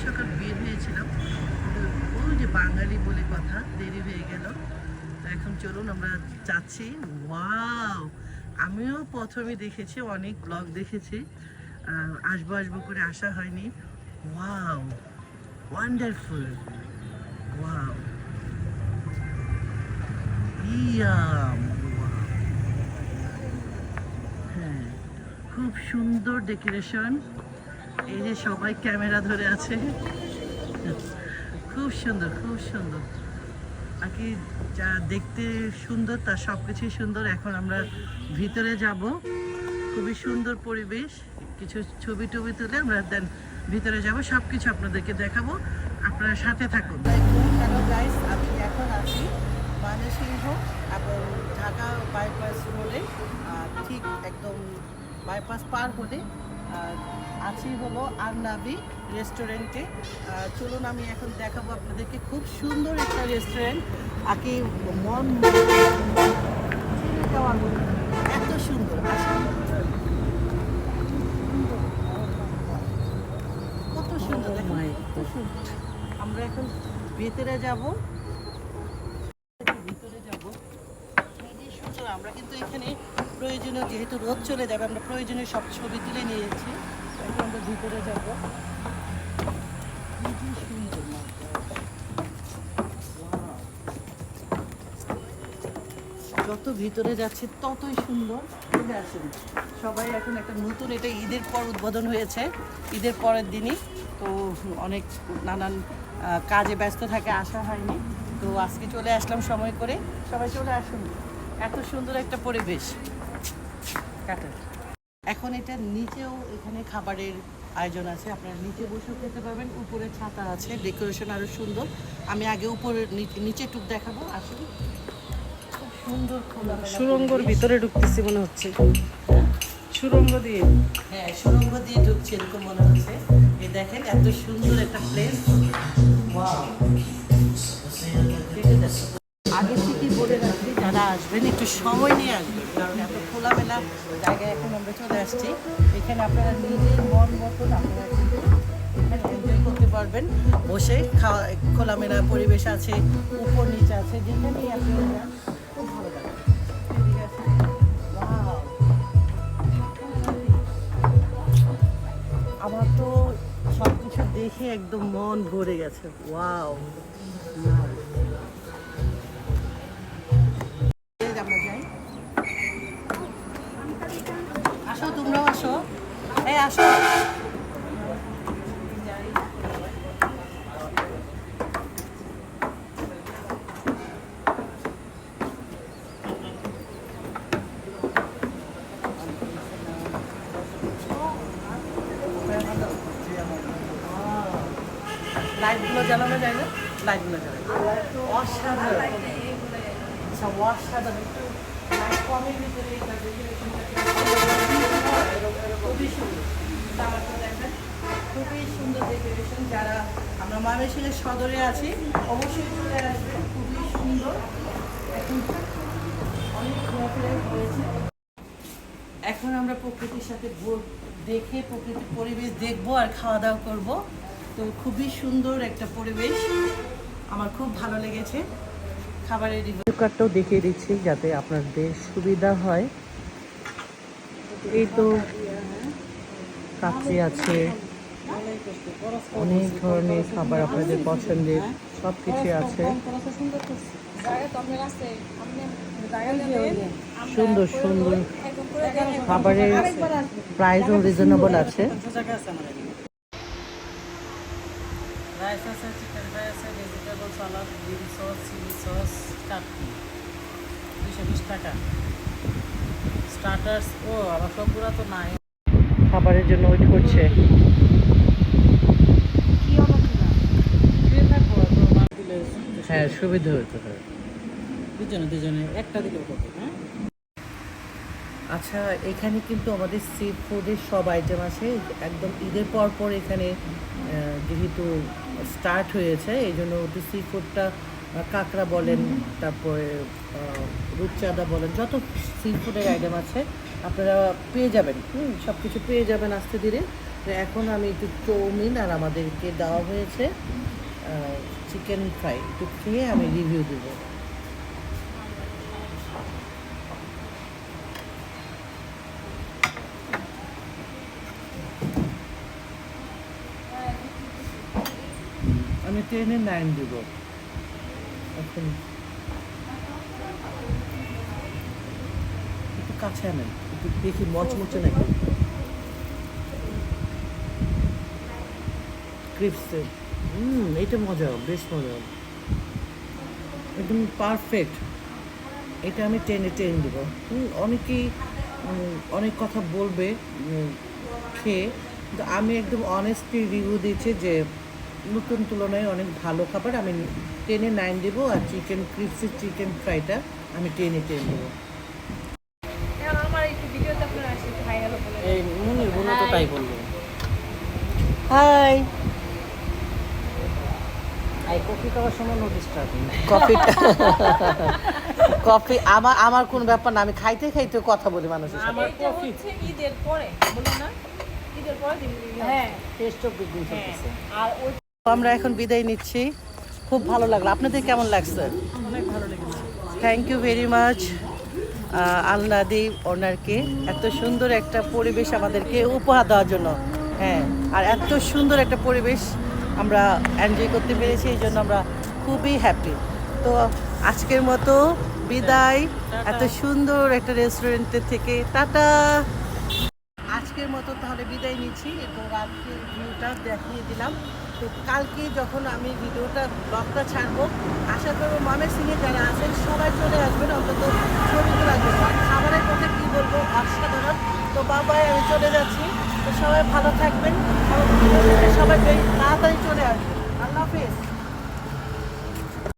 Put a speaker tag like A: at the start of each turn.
A: সকাল বের হয়েছিলাম, ওই যে বাঙালি বলে কথা, দেরি হয়ে গেল। তো এখন চলুন আমরা যাচ্ছি। ওয়াও, আমিও প্রথমে দেখেছি, অনেক ব্লগ দেখেছি, আসবো আসবো করে আসা হয়নি। ওয়াও, ওয়ান্ডারফুল, ওয়াও, ইয়াম, হ্যাঁ, খুব সুন্দর ডেকোরেশন। এই যে সবাই ক্যামেরা ধরে আছে, খুব সুন্দর, খুব সুন্দর। আর কি, যা দেখতে সুন্দর তার সব কিছুই সুন্দর। এখন আমরা ভিতরে যাব, খুবই সুন্দর পরিবেশ, কিছু ছবি টবি তুলে আমরা দেন ভিতরে যাব, সব কিছু আপনাদেরকে দেখাবো, আপনারা সাথে থাকুন। হ্যালো গাইস, আমি এখন আছি ময়মনসিংহ এবং ঢাকা বাইপাস রোডে, ঠিক একদম বাইপাস পার হলে আছি হলো আরনাবি রেস্টুরেন্টে। চলুন আমি এখন দেখাবো আপনাদেরকে, খুব সুন্দর একটা রেস্টুরেন্ট। আগে মন এত সুন্দর, কত সুন্দর, আমরা এখন ভেতরে যাব, ভিতরে যাব। সুন্দর, আমরা কিন্তু এখানে প্রয়োজনীয়, যেহেতু রোদ চলে যাবে, আমরা প্রয়োজনীয় সব ছবি তুলে নিয়েছি। এখন আমরা ভিতরে যাব। যত ভিতরে যাচ্ছে ততই সুন্দর। চলে আসেন সবাই, এখন একটা নতুন, এটা ঈদের পর উদ্বোধন হয়েছে, ঈদের পরের দিনই। তো অনেক নানান কাজে ব্যস্ত থাকে, আসা হয়নি। তো আজকে চলে আসলাম সময় করে, সবাই চলে আসুন। এত সুন্দর একটা পরিবেশ। এখন এটা নিচেও এখানে খাবারের আয়োজন আছে, আপনারা নিচে বসেও খেতে পারবেন, উপরে ছাতা আছে, ডেকোরেশন আরও সুন্দর। আমি আগে উপরে নিচে টুক দেখাবো, আসুন। খুব সুন্দর
B: সুড়ঙ্গর ভিতরে ঢুকতেছি মনে হচ্ছে, সুড়ঙ্গ দিয়ে,
A: হ্যাঁ সুড়ঙ্গ দিয়ে ঢুকছে এরকম মনে হচ্ছে। এই দেখেন এত সুন্দর একটা প্লেস। আগে থেকেই বলে রাখছি, যারা আসবেন একটু সময় নিয়ে আসবেন, কারণ এত খোলামেলা জায়গায় এখন আমরা চলে আসছি। এখানে আপনারা নিজের মন মতন আপনারা কিন্তু এখানে এনজয় করতে পারবেন, বসে খাওয়া, খোলামেলা পরিবেশ আছে, উপর নিচে আছে, যেখানেই আপনি যান খুব ভালো লাগে। ঠিক আছে, Wow! আমার তো সব কিছু দেখে একদম মন ভরে গেছে। ওয়াও, আমরা যাই, আসো তোমরাও আসো, এই আসো। লাইটগুলো জ্বালানো যায় না, লাইটগুলো জ্বালানো অসাধারণ, আচ্ছা অসাধারণ। একটু লাইট কমের ভিতরে খুবই সুন্দর, আমারটা দেখেন খুবই সুন্দর ডেকোরেশন। যারা আমরা ময়মনসিংহের সদরে আছি অবশ্যই চলে আসবে, খুবই সুন্দর। এখন অনেক ঘোরাফেরা হয়েছে, এখন আমরা প্রকৃতির সাথে দেখে প্রকৃতির পরিবেশ দেখবো আর খাওয়া দাওয়া করবো। তো খুবই সুন্দর একটা পরিবেশ, আমার খুব ভালো লেগেছে। খাবারের রিভিউ কার্ডটাও দেখিয়ে দিচ্ছি যাতে আপনাদের সুবিধা হয়। এই তো কাচ্চি আছে, অনেক ধরনের খাবার আপনাদের পছন্দের সব কিছু আছে, সুন্দর সুন্দর খাবারের প্রাইসও রিজনেবল আছে। রাইস আছে, চিকেন ফ্রাই আছে, vegetable salad, green sauce, chilli sauce, chutney, 220 টাকা। স্টার্টার্স, ও আবার সবগুলো তো নাই, খাবারের জন্য ওয়েট করছে। হ্যাঁ সুবিধা হতে হয়, দুজনে দুজনে একটা দিলে হবে। হ্যাঁ আচ্ছা, এখানে কিন্তু আমাদের সি ফুডের সব আইটেম আছে, একদম ঈদের পর পর এখানে যেহেতু স্টার্ট হয়েছে এই জন্য একটু সি ফুডটা, কাঁকড়া বলেন, তারপরে রূপচাঁদা বলেন, যত সি ফুডের আইটেম আছে আপনারা পেয়ে যাবেন, সব কিছু পেয়ে যাবেন আস্তে ধীরে। তো এখন আমি একটু চাউমিন আর আমাদেরকে দেওয়া হয়েছে চিকেন ফ্রাই একটু খেয়ে আমি রিভিউ দেবো। আমি 10-এ 9 দেবো এখন। একটু কাছে আনেন, একটু দেখি মচমচে নাকি ক্রিপসে। এটা মজা, বেশ মজা, একদম পারফেক্ট। এটা আমি 10-এ 10 দেবো। অনেকেই অনেক কথা বলবে খেয়ে, কিন্তু আমি একদম অনেস্টলি রিভিউ দিচ্ছি যে নতুন তুলনায় অনেক ভালো খাবার। আমি 10-এ 9 দেবো। আর চিকেন ক্রিপসি চিকেন ফ্রাইটা আমি 10-এ 10 দেবো।
B: আমার একটু ভিডিওতে আপনারা আসে একটু হাই হ্যালো বলে
A: এই মুনির বোন তো তাই বললো। হাই।
C: কফি খাওয়ার সময় নো ডিস্টার্বিং।
A: কফি আমার কোনো ব্যাপার না, আমি খাইতে খাইতে কথা বলি মানুষের সাথে।
B: আমার কফি হচ্ছে ঈদের পরে বলো না, ঈদের পরে
C: হ্যাঁ, টেস্ট অফ দ্য দিন চলতেছে।
B: আর ওই
A: আমরা এখন বিদায় নিচ্ছি। খুব ভালো লাগলো। আপনাদের কেমন লাগছে?
B: অনেক ভালো লেগেছে।
A: থ্যাংক ইউ ভেরি মাচ আলনাদি ওনারকে এত সুন্দর একটা পরিবেশ আমাদেরকে উপহার দেওয়ার জন্য। হ্যাঁ, আর এত সুন্দর একটা পরিবেশ আমরা এনজয় করতে পেরেছি, এই জন্য আমরা খুবই হ্যাপি। তো আজকের মতো বিদায় এত সুন্দর একটা রেস্টুরেন্টের থেকে। টাটা। আজকের মতো তাহলে বিদায় নিচ্ছি এবং আজকের ভিউটা দেখিয়ে দিলাম। তো কালকে যখন আমি ভিডিওটা ব্লগটা ছাড়বো, আশা করবো ময়মনসিংহে যারা আছেন সবাই চলে আসবেন, অন্তত ছবিগুলো আসবেন। আর খাবারের কথা কী বলবো, অসাধারণ। তো বাবাই আমি চলে যাচ্ছি। তো সবাই ভালো থাকবেন এবং সবাই তাড়াতাড়ি চলে আসবেন। আল্লাহ হাফেজ।